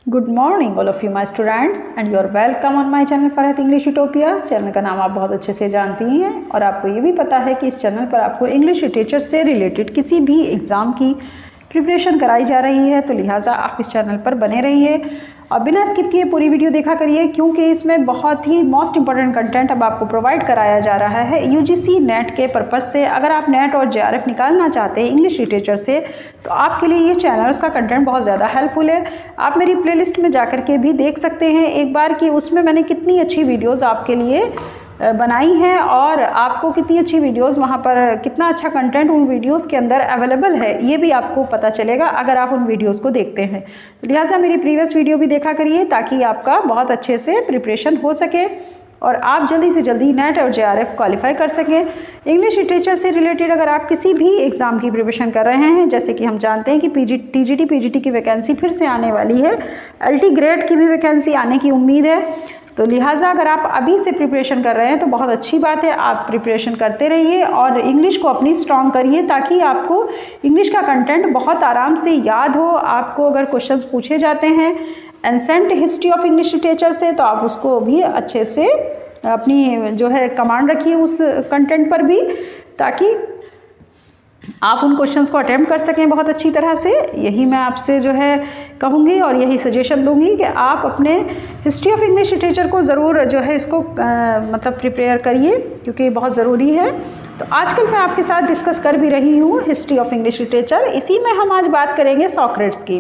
Good morning all of you my students and you are welcome on my channel Farhat English utopia. Channel का नाम आप बहुत अच्छे से जानती हैं और आपको ये भी पता है कि इस चैनल पर आपको इंग्लिश लिटरेचर से रिलेटेड किसी भी एग्ज़ाम की प्रिपरेशन कराई जा रही है, तो लिहाजा आप इस चैनल पर बने रहिए और बिना स्किप किए पूरी वीडियो देखा करिए, क्योंकि इसमें बहुत ही मोस्ट इंपॉर्टेंट कंटेंट अब आपको प्रोवाइड कराया जा रहा है यूजीसी नेट के पर्पज़ से। अगर आप नेट और जेआरएफ निकालना चाहते हैं इंग्लिश लिटरेचर से, तो आपके लिए ये चैनल, उसका कंटेंट बहुत ज़्यादा हेल्पफुल है। आप मेरी प्लेलिस्ट में जाकर के भी देख सकते हैं एक बार कि उसमें मैंने कितनी अच्छी वीडियोज़ आपके लिए बनाई हैं और आपको कितनी अच्छी वीडियोस, वहाँ पर कितना अच्छा कंटेंट उन वीडियोस के अंदर अवेलेबल है, ये भी आपको पता चलेगा अगर आप उन वीडियोस को देखते हैं। तो लिहाजा मेरी प्रीवियस वीडियो भी देखा करिए ताकि आपका बहुत अच्छे से प्रिपरेशन हो सके और आप जल्दी से जल्दी नेट और जेआरएफ क्वालिफाई कर सकें। इंग्लिश लिटरेचर से रिलेटेड अगर आप किसी भी एग्ज़ाम की प्रिपरेशन कर रहे हैं, जैसे कि हम जानते हैं कि टीजीटी पीजीटी की वैकेंसी फिर से आने वाली है, एलटी ग्रेड की भी वैकेंसी आने की उम्मीद है, तो लिहाजा अगर आप अभी से प्रिपरेशन कर रहे हैं तो बहुत अच्छी बात है। आप प्रिपरेशन करते रहिए और इंग्लिश को अपनी स्ट्रॉन्ग करिए ताकि आपको इंग्लिश का कंटेंट बहुत आराम से याद हो। आपको अगर क्वेश्चंस पूछे जाते हैं ancient history of English literature से, तो आप उसको भी अच्छे से अपनी जो है कमांड रखिए उस कंटेंट पर भी, ताकि आप उन क्वेश्चंस को अटेम्प्ट कर सकें बहुत अच्छी तरह से। यही मैं आपसे जो है कहूँगी और यही सजेशन दूंगी कि आप अपने हिस्ट्री ऑफ इंग्लिश लिटरेचर को ज़रूर जो है इसको मतलब प्रिपेयर करिए, क्योंकि बहुत ज़रूरी है। तो आजकल मैं आपके साथ डिस्कस कर भी रही हूँ हिस्ट्री ऑफ इंग्लिश लिटरेचर। इसी में हम आज बात करेंगे सॉक्रेट्स की।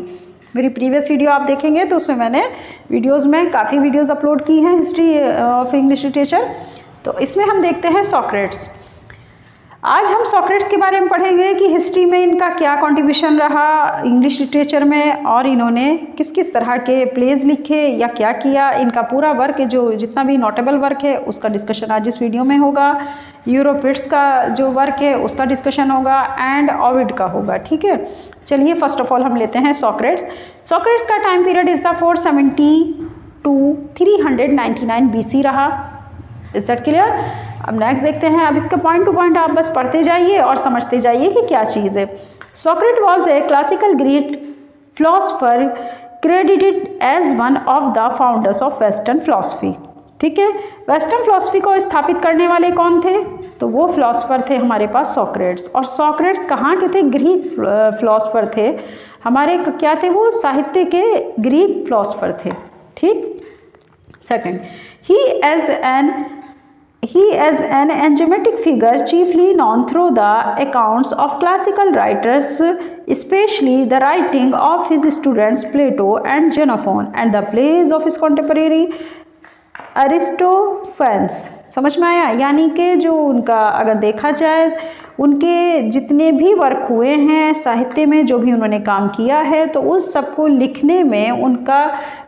मेरी प्रीवियस वीडियो आप देखेंगे तो उसमें मैंने वीडियोज़ में काफ़ी वीडियोज़ अपलोड की हैं हिस्ट्री ऑफ इंग्लिश लिटरेचर। तो इसमें हम देखते हैं सॉक्रेट्स। आज हम सॉक्रेट्स के बारे में पढ़ेंगे कि हिस्ट्री में इनका क्या कंट्रीब्यूशन रहा इंग्लिश लिटरेचर में, और इन्होंने किस किस तरह के प्लेज लिखे या क्या किया। इनका पूरा वर्क, जो जितना भी नोटेबल वर्क है उसका डिस्कशन आज इस वीडियो में होगा। यूरोपिट्स का जो वर्क है उसका डिस्कशन होगा एंड ओविड का होगा। ठीक है, चलिए फर्स्ट ऑफ ऑल हम लेते हैं सॉक्रेट्स। सॉक्रेट्स का time period is the 470 to 399 BC रहा। Is that clear? अब नेक्स्ट देखते हैं। अब इसका पॉइंट टू पॉइंट आप बस पढ़ते जाइए और समझते जाइए कि क्या चीज़ है। Socrates was a classical Greek philosopher credited as one of the founders of western philosophy. ठीक है, वेस्टर्न फिलोसफी को स्थापित करने वाले कौन थे? तो वो फिलोसफर थे हमारे पास सॉक्रेट्स। और सॉक्रेट्स कहाँ के थे? ग्रीक फिलोसफर थे हमारे। क्या थे वो? साहित्य के ग्रीक फिलोसफर थे। ठीक। Second, he as an enigmatic figure chiefly known through the accounts of classical writers, especially the writing of his students Plato and Xenophon and the plays of his contemporary अरिस्टोफेंस। समझ में आया? यानी कि जो उनका अगर देखा जाए, उनके जितने भी वर्क हुए हैं साहित्य में, जो भी उन्होंने काम किया है, तो उस सबको लिखने में उनका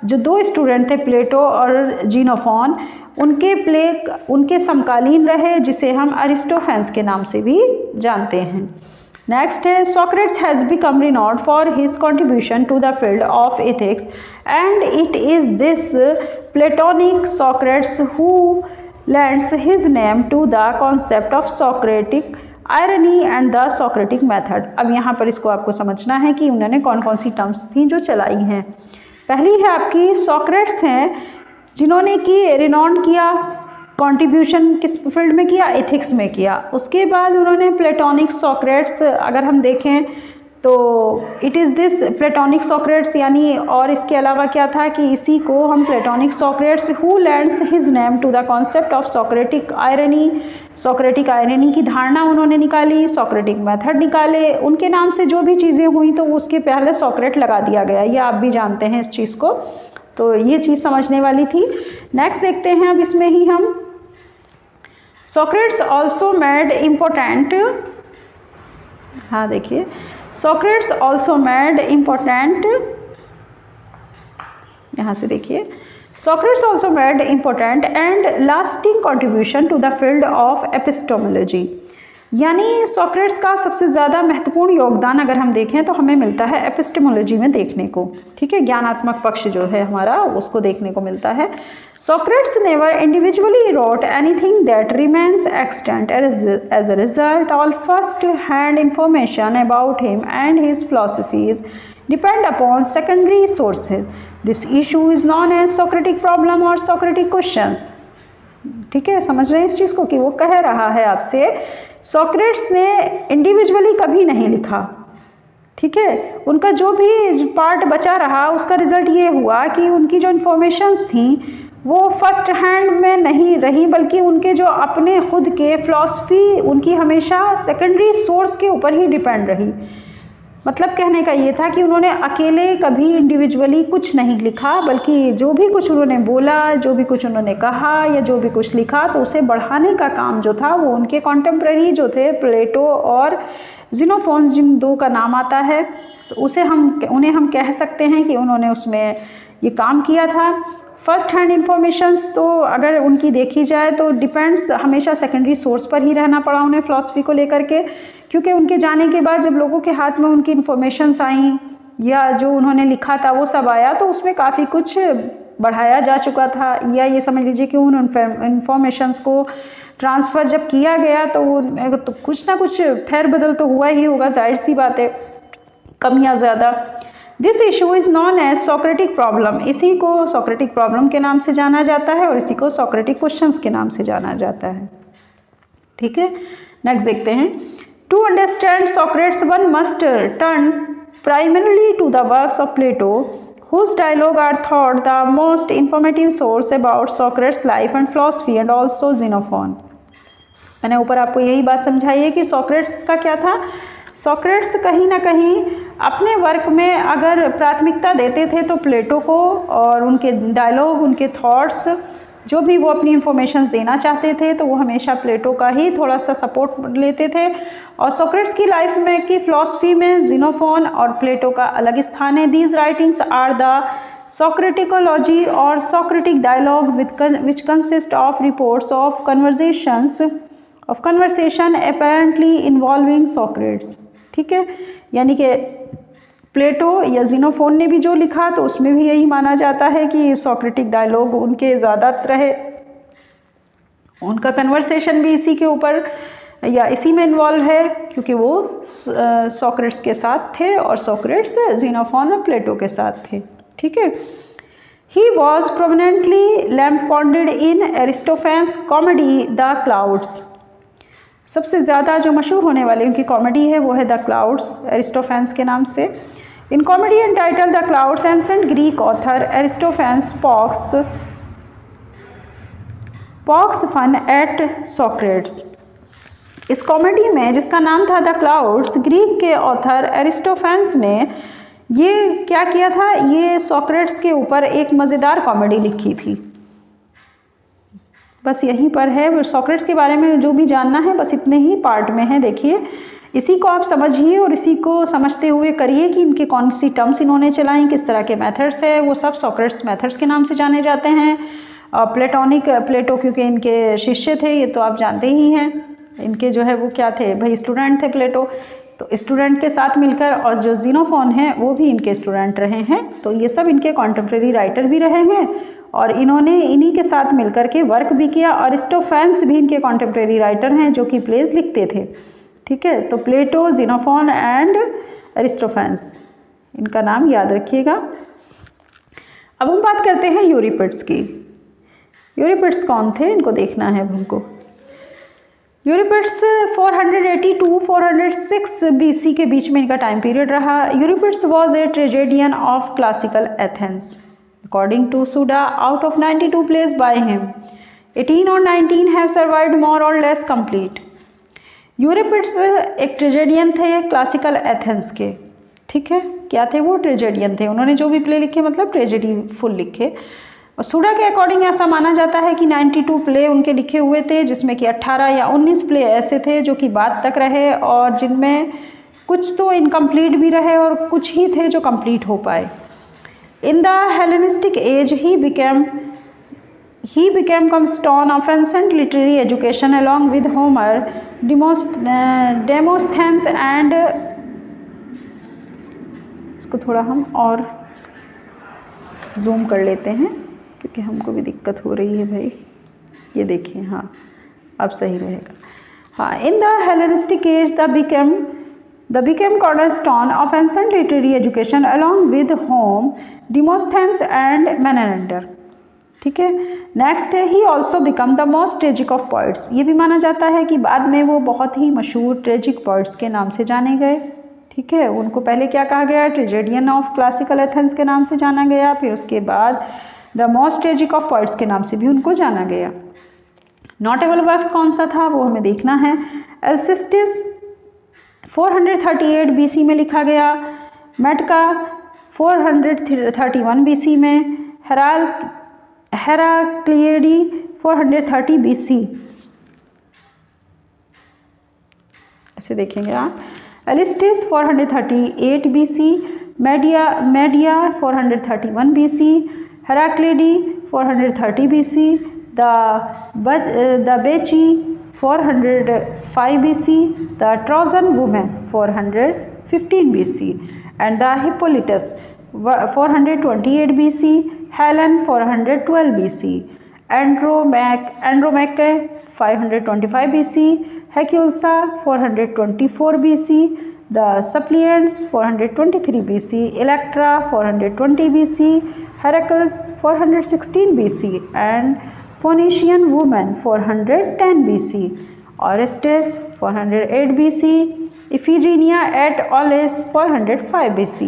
जो दो स्टूडेंट थे प्लेटो और जीनोफोन, उनके समकालीन रहे, जिसे हम अरिस्टोफेंस के नाम से भी जानते हैं। नेक्स्ट है, Socrates has become renowned for his contribution to the field of ethics and it is this Platonic Socrates who lends his name to the concept of Socratic irony and the Socratic method। अब यहाँ पर इसको आपको समझना है कि उन्होंने कौन कौन सी टर्म्स थी जो चलाई हैं। पहली है आपकी सॉक्रेट्स हैं जिन्होंने कि रिनॉन्ड किया, कंट्रीब्यूशन किस फील्ड में किया? एथिक्स में किया। उसके बाद उन्होंने प्लेटोनिक सॉक्रेट्स, अगर हम देखें तो it is this Platonic Socrates, यानी और इसके अलावा क्या था कि इसी को हम Platonic Socrates who lends his name to the concept of Socratic irony, Socratic irony की धारणा उन्होंने निकाली, सॉक्रेटिक मेथड निकाले। उनके नाम से जो भी चीज़ें हुई तो उसके पहले सॉक्रेट लगा दिया गया, ये आप भी जानते हैं इस चीज़ को, तो ये चीज़ समझने वाली थी। नेक्स्ट देखते हैं अब इसमें ही हम, सॉक्रेट्स ऑल्सो मेड इम्पोर्टेंट, हाँ देखिए, Socrates also made important, यहाँ से देखिए, Socrates also made important and lasting contribution to the field of epistemology। यानी सॉक्रेट्स का सबसे ज़्यादा महत्वपूर्ण योगदान अगर हम देखें तो हमें मिलता है एपिस्टेमोलॉजी में देखने को। ठीक है, ज्ञानात्मक पक्ष जो है हमारा उसको देखने को मिलता है। Socrates never individually wrote anything that remains extant as a result all first hand information about him and his philosophies depend upon secondary sources. This issue is known as Socratic problem or Socratic questions. ठीक है, समझ रहे हैं इस चीज़ को कि वो कह रहा है आपसे सोक्रेट्स ने इंडिविजुअली कभी नहीं लिखा, ठीक है। उनका जो भी पार्ट बचा रहा उसका रिजल्ट ये हुआ कि उनकी जो इन्फॉर्मेशंस थी वो फर्स्ट हैंड में नहीं रही, बल्कि उनके जो अपने खुद के फिलॉसफी उनकी हमेशा सेकेंडरी सोर्स के ऊपर ही डिपेंड रही। मतलब कहने का ये था कि उन्होंने अकेले कभी इंडिविजुअली कुछ नहीं लिखा, बल्कि जो भी कुछ उन्होंने बोला, जो भी कुछ उन्होंने कहा या जो भी कुछ लिखा तो उसे बढ़ाने का काम जो था वो उनके कॉन्टेम्प्रेरी जो थे प्लेटो और ज़ीनोफोन, जिन दो का नाम आता है, तो उन्हें हम कह सकते हैं कि उन्होंने उसमें ये काम किया था। फर्स्ट हैंड इन्फॉर्मेशंस तो अगर उनकी देखी जाए तो डिपेंड्स हमेशा सेकेंडरी सोर्स पर ही रहना पड़ा उन्हें फ़िलासफ़ी को लेकर के, क्योंकि उनके जाने के बाद जब लोगों के हाथ में उनकी इन्फॉर्मेशंस आई या जो उन्होंने लिखा था वो सब आया तो उसमें काफ़ी कुछ बढ़ाया जा चुका था, या ये समझ लीजिए कि उन इन्फॉर्मेशंस को ट्रांसफ़र जब किया गया तो वो तो कुछ ना कुछ फेरबदल तो हुआ ही होगा, जाहिर सी बात है, कम या ज़्यादा। This issue is known as Socratic problem, इसी को सॉक्रेटिक प्रॉब्लम के नाम से जाना जाता है और इसी को सॉक्रेटिक क्वेश्चंस के नाम से जाना जाता है। ठीक है, नेक्स्ट देखते हैं। To understand Socrates one must turn primarily to the works of Plato whose dialogue are thought the most informative source about Socrates' life and philosophy and also Xenophon। मैंने ऊपर आपको यही बात समझाई है कि सॉक्रेट्स का क्या था, सॉक्रेट्स कहीं ना कहीं अपने वर्क में अगर प्राथमिकता देते थे तो प्लेटो को, और उनके डायलॉग, उनके थॉट्स, जो भी वो अपनी इंफॉर्मेशंस देना चाहते थे तो वो हमेशा प्लेटो का ही थोड़ा सा सपोर्ट लेते थे। और सोक्रेट्स की लाइफ में की फ़िलासफ़ी में ज़ीनोफोन और प्लेटो का अलग स्थान है। These writings are the socratic logoi or Socratic dialogue which consist of reports of conversation apparently involving Socrates. ठीक है, यानी कि प्लेटो या ज़ीनोफोन ने भी जो लिखा तो उसमें भी यही माना जाता है कि सोक्रेटिक डायलॉग उनके ज़्यादा रहे, उनका कन्वर्सेशन भी इसी के ऊपर या इसी में इन्वॉल्व है, क्योंकि वो सोक्रेट्स के साथ थे और सोक्रेट्स ज़ीनोफोन और प्लेटो के साथ थे। ठीक है, he was prominently lampooned in Aristophanes comedy the Clouds. सबसे ज़्यादा जो मशहूर होने वाली उनकी कॉमेडी है वो है द क्लाउड्स, एरिस्टोफेन्स के नाम से। In comedy entitled the Clouds, ancient Greek author Aristophanes pokes fun at Socrates. इस कॉमेडी में जिसका नाम था द क्लाउड्स, ग्रीक के ऑथर एरिस्टोफेन्स ने ये क्या किया था, ये सॉक्रेट्स के ऊपर एक मज़ेदार कॉमेडी लिखी थी। बस यहीं पर है, सॉक्रेट्स के बारे में जो भी जानना है बस इतने ही पार्ट में है। देखिए, इसी को आप समझिए और इसी को समझते हुए करिए कि इनके कौन सी टर्म्स इन्होंने चलाई, किस तरह के मेथड्स है, वो सब सॉक्रेट्स मेथड्स के नाम से जाने जाते हैं। प्लेटो क्योंकि इनके शिष्य थे, ये तो आप जानते ही हैं। इनके जो है वो क्या थे भाई, स्टूडेंट थे प्लेटो, तो स्टूडेंट के साथ मिलकर, और जो ज़ीनोफोन हैं वो भी इनके स्टूडेंट रहे हैं, तो ये सब इनके कॉन्टेम्प्रेरी राइटर भी रहे हैं और इन्होंने इन्हीं के साथ मिलकर के वर्क भी किया। और एरिस्टोफेन्स भी इनके कॉन्टेम्प्रेरी राइटर हैं जो कि प्लेस लिखते थे। ठीक है, तो प्लेटो, ज़ीनोफोन एंड एरिस्टोफेन्स, इनका नाम याद रखिएगा। अब हम बात करते हैं यूरिपिड्स की। यूरिपिड्स कौन थे, इनको देखना है हमको। यूरिपिड्स 480 to 406 BC के बीच में इनका टाइम पीरियड रहा। Euripides was a tragedian of classical Athens according to Suda. Out of 92 plays by him 18 और 19 हैव सर्वाइव्ड मोर और लेस कंप्लीट। यूरिपिड्स एक ट्रेजेडियन थे क्लासिकल एथेंस के। ठीक है, क्या थे वो, ट्रेजेडियन थे। उन्होंने जो भी प्ले लिखे मतलब ट्रेजेडी फुल लिखे। और सुडा के अकॉर्डिंग ऐसा माना जाता है कि 92 प्ले उनके लिखे हुए थे, जिसमें कि 18 या 19 प्ले ऐसे थे जो कि बाद तक रहे और जिनमें कुछ तो इनकम्प्लीट भी रहे और कुछ ही थे जो कंप्लीट हो पाए। In the Hellenistic age he became cornerstone of ancient literary education along with Homer, Demosthenes and इसको थोड़ा हम और जूम कर लेते हैं क्योंकि हमको भी दिक्कत हो रही है भाई। ये देखिए, हाँ अब सही रहेगा। हाँ, in the Hellenistic age the became the became cornerstone of ancient literary education along with Homer, Demosthenes and Menander. ठीक है। नेक्स्ट है he also become the most tragic of poets. ये भी माना जाता है कि बाद में वो बहुत ही मशहूर ट्रेजिक पोइट्स के नाम से जाने गए। ठीक है। उनको पहले क्या कहा गया, ट्रेजेडियन ऑफ क्लासिकल एथेंस के नाम से जाना गया, फिर उसके बाद the most tragic of poets के नाम से भी उनको जाना गया। नोटेबल वर्क्स कौन सा था वो हमें देखना है। एल्सिस्टिस 438 BC में लिखा गया, मेटका 431 BC में, हेराक्लियडी 430 BC। ऐसे देखेंगे आप। एलिस्टिस 438 BC, media 431 BC, हेराक्लिडी 430 BC, the बेची 405 BC, the Trojan women 415 BC, and the Hippolytus 428 BC, Helen 412 BC, Andromache 525 BC, Hecusa 424 BC, the Suppliants 423 BC, Electra 420 BC, Heracles 416 BC, and Phoenician woman 410 BC, Orestes 408 BC, Iphigenia at Aulis 405 BC।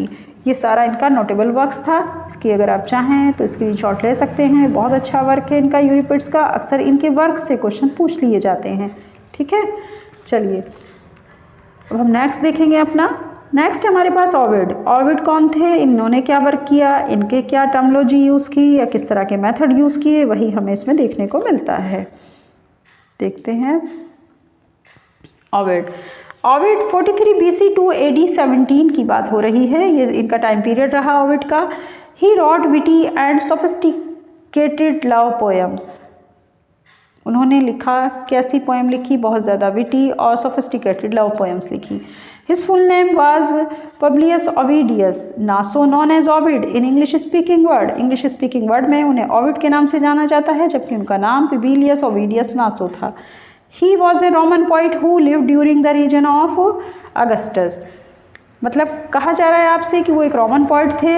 ये सारा इनका notable works था। इसकी अगर आप चाहें तो screenshot ले सकते हैं। बहुत अच्छा वर्क है इनका यूरिपिड्स का। अक्सर इनके वर्क से क्वेश्चन पूछ लिए जाते हैं। ठीक है। चलिए अब हम नेक्स्ट देखेंगे अपना। नेक्स्ट हमारे पास ओविड। ओविड कौन थे, इन्होंने क्या वर्क किया, इनके क्या टर्मोलॉजी यूज़ की या किस तरह के मेथड यूज़ किए, वही हमें इसमें देखने को मिलता है। देखते हैं Ovid. Ovid 43 BC to AD 17 की बात हो रही है। ये इनका टाइम पीरियड रहा ओविड का। He wrote witty and sophisticated love poems. उन्होंने लिखा, कैसी पोएम लिखी, बहुत ज़्यादा विटी और सोफिस्टिकेटेड लव पोएम्स लिखी। His full name was Publius Ovidius Naso, known as Ovid in English speaking world. English speaking world में उन्हें ओविड के नाम से जाना जाता है, जबकि उनका नाम पब्लियस ओविडियस नासो था। He was a Roman poet who lived during the region of Augustus। मतलब कहा जा रहा है आपसे कि वो एक रोमन पोइट थे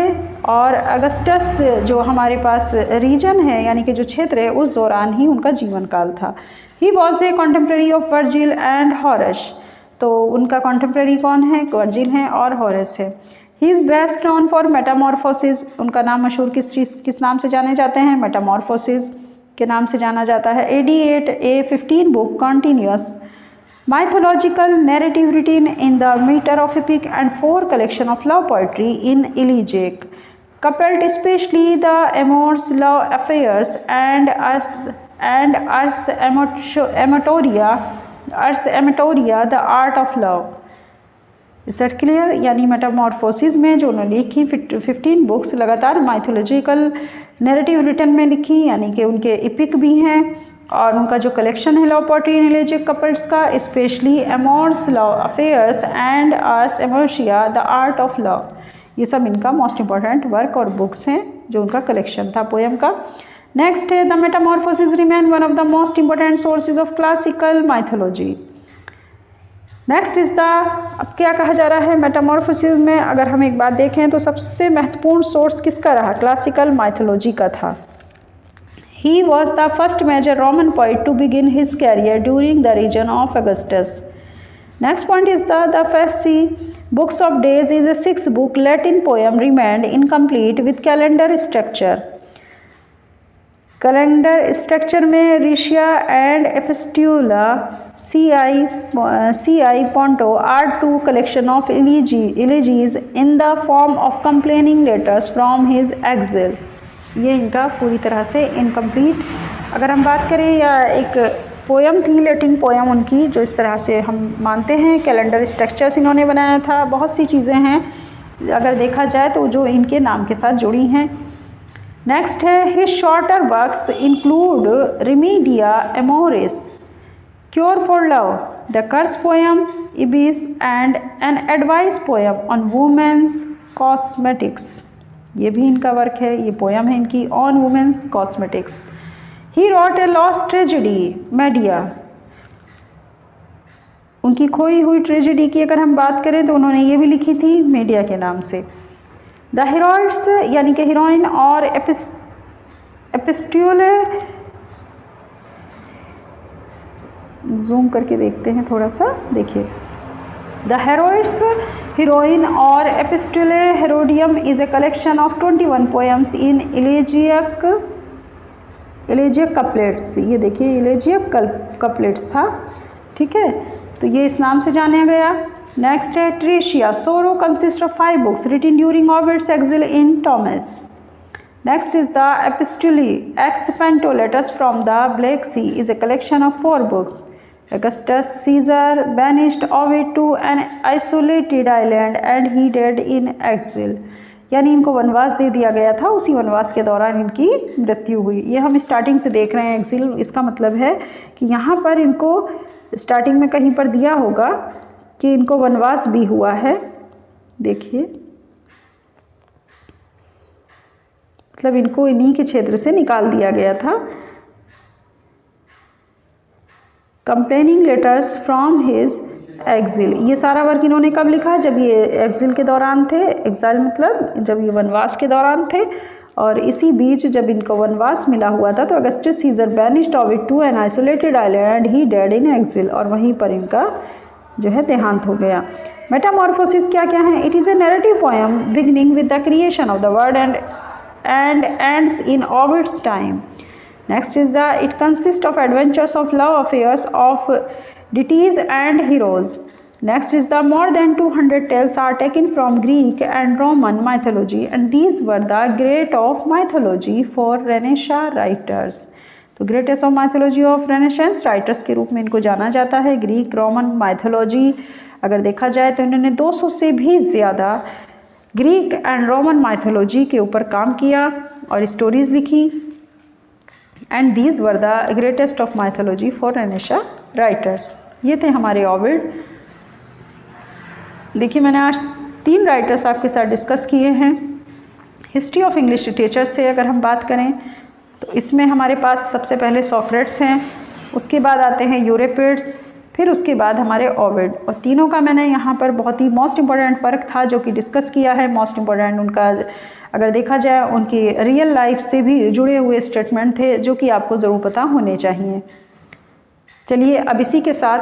और अगस्टस जो हमारे पास रीजन है यानी कि जो क्षेत्र है उस दौरान ही उनका जीवन काल था। He was a contemporary of Virgil and Horace। तो उनका contemporary कौन है, वर्जिल हैं और हॉरेस है। He is best known for Metamorphoses। उनका नाम मशहूर किस नाम से जाने जाते हैं, मेटामॉर्फोसिस के नाम से जाना जाता है। AD 8 a 15 book continuous mythological narrative written in the meter of epic and 4 collection of love poetry in elegiac, coupled especially the amorous love affairs and ars amatoria, the art of love। Is that clear. यानी Metamorphosis में जो उन्होंने लिखी 15 books लगातार mythological narrative written में लिखी, यानी कि उनके इपिक भी हैं और उनका जो कलेक्शन है love poetry in elegiac couplets का, specially Amores love affairs and Ars एमोशिया, द आर्ट ऑफ लव। ये सब इनका मोस्ट इंपॉर्टेंट वर्क और बुक्स हैं जो उनका कलेक्शन था पोएम का। नेक्स्ट है the Metamorphoses remain one of the most important sources of classical mythology. Next is the, अब क्या कहा जा रहा है मेटामॉर्फोसिस में, अगर हम एक बात देखें तो सबसे महत्वपूर्ण सोर्स किसका रहा, क्लासिकल माइथोलॉजी का था। He was the first major Roman poet to begin his career during the region of Augustus. Next point is the Fasti Books of Days is a 6-book Latin poem remained incomplete with calendar structure. Calendar structure में Rhetia and Epistula C.I. Ponto are 2 collection of elegies in the form of complaining letters from his exile. ये इनका पूरी तरह से incomplete, अगर हम बात करें, या एक पोएम थी लैटिन पोएम उनकी, जो इस तरह से हम मानते हैं कैलेंडर स्ट्रक्चर्स इन्होंने बनाया था। बहुत सी चीज़ें हैं अगर देखा जाए तो जो इनके नाम के साथ जुड़ी हैं। नेक्स्ट है his shorter works include Remedia Amoris, cure for love, the curse poem Ibis and an advice poem on women's cosmetics. ये भी इनका वर्क है, ये पोएम है इनकी on women's cosmetics. He wrote a lost tragedy Medea, उनकी खोई हुई ट्रेजेडी की अगर हम बात करें तो उन्होंने ये भी लिखी थी मीडिया के नाम से। द हीरोइड्स यानी कि हीरोइन और एपिस्ट्यूल, जूम करके देखते हैं थोड़ा सा, देखिए। द हेरोइड्स हीरोइन और Epistulae Heroidum is a collection of 21 poems in elegiac couplets. ये देखिए इलेजियक कपलेट्स था, ठीक है, तो ये इस नाम से जाना गया। नेक्स्ट है Tristia sorrow consist of 5 books written during Ovid's exile in Tomis. Next is the Epistulae ex Ponto from the Black Sea is a collection of 4 books. Augustus Caesar banished Ovid to an isolated island and he died in exile। यानी इनको वनवास दे दिया गया था, उसी वनवास के दौरान इनकी मृत्यु हुई। ये हम स्टार्टिंग से देख रहे हैं एक्सिल, इसका मतलब है कि यहाँ पर इनको स्टार्टिंग में कहीं पर दिया होगा कि इनको वनवास भी हुआ है। देखिए मतलब इनको इन्हीं के क्षेत्र से निकाल दिया गया था। Complaining letters from his exile, ये सारा वर्क इन्होंने कब लिखा? जब ये एक्सिल के दौरान थे। एक्साइल मतलब जब ये वनवास के दौरान थे, और इसी बीच जब इनको वनवास मिला हुआ था तो Augustus Caesar banished Ovid to an isolated island he died in exile, और वहीं पर इनका जो है देहांत हो गया। मेटामॉर्फोसिस क्या क्या है? It is a narrative poem beginning with the creation of the world and ends in Ovid's time. Next is it consists of adventures of love affairs of deities and heroes. Next is the more than 200 tales are taken from Greek and Roman mythology, and these were the great of mythology for Renaissance writers. तो greatest of mythology of renaissance writers के रूप में इनको जाना जाता है। Greek Roman mythology अगर देखा जाए तो इन्होंने 200 से भी ज़्यादा ग्रीक एंड रोमन माइथोलॉजी के ऊपर काम किया और स्टोरीज़ लिखी। And these were the greatest of mythology for renaissance writers. ये थे हमारे ओविड। देखिए मैंने आज 3 राइटर्स आपके साथ डिस्कस किए हैं। हिस्ट्री ऑफ इंग्लिश लिटरेचर से अगर हम बात करें तो इसमें हमारे पास सबसे पहले सोक्रेट्स हैं, उसके बाद आते हैं यूरिपिड्स, फिर उसके बाद हमारे ओविड, और तीनों का मैंने यहाँ पर बहुत ही मोस्ट इम्पॉर्टेंट फ़र्क था जो कि डिस्कस किया है। मोस्ट इम्पॉर्टेंट उनका अगर देखा जाए उनकी रियल लाइफ से भी जुड़े हुए स्टेटमेंट थे जो कि आपको ज़रूर पता होने चाहिए। चलिए अब इसी के साथ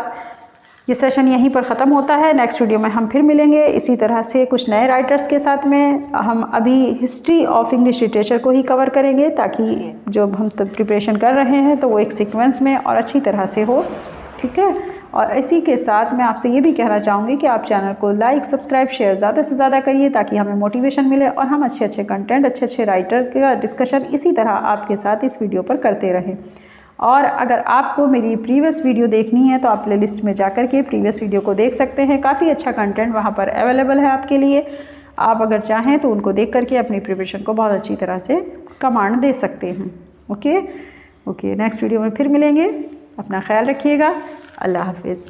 ये सेशन यहीं पर ख़त्म होता है। नेक्स्ट वीडियो में हम फिर मिलेंगे इसी तरह से कुछ नए राइटर्स के साथ में। हम अभी हिस्ट्री ऑफ इंग्लिश लिटरेचर को ही कवर करेंगे ताकि जो हम प्रिपरेशन कर रहे हैं तो वो एक सीक्वेंस में और अच्छी तरह से हो, ठीक है। और इसी के साथ मैं आपसे ये भी कहना चाहूँगी कि आप चैनल को लाइक सब्सक्राइब शेयर ज़्यादा से ज़्यादा करिए ताकि हमें मोटिवेशन मिले और हम अच्छे अच्छे कंटेंट अच्छे राइटर का डिस्कशन इसी तरह आपके साथ इस वीडियो पर करते रहें। और अगर आपको मेरी प्रीवियस वीडियो देखनी है तो आप प्लेलिस्ट में जाकर के प्रीवियस वीडियो को देख सकते हैं। काफ़ी अच्छा कंटेंट वहाँ पर अवेलेबल है आपके लिए। आप अगर चाहें तो उनको देख करके अपनी प्रिपरेशन को बहुत अच्छी तरह से कमांड दे सकते हैं। ओके नेक्स्ट वीडियो में फिर मिलेंगे। अपना ख्याल रखिएगा। अल्लाह हाफिज़।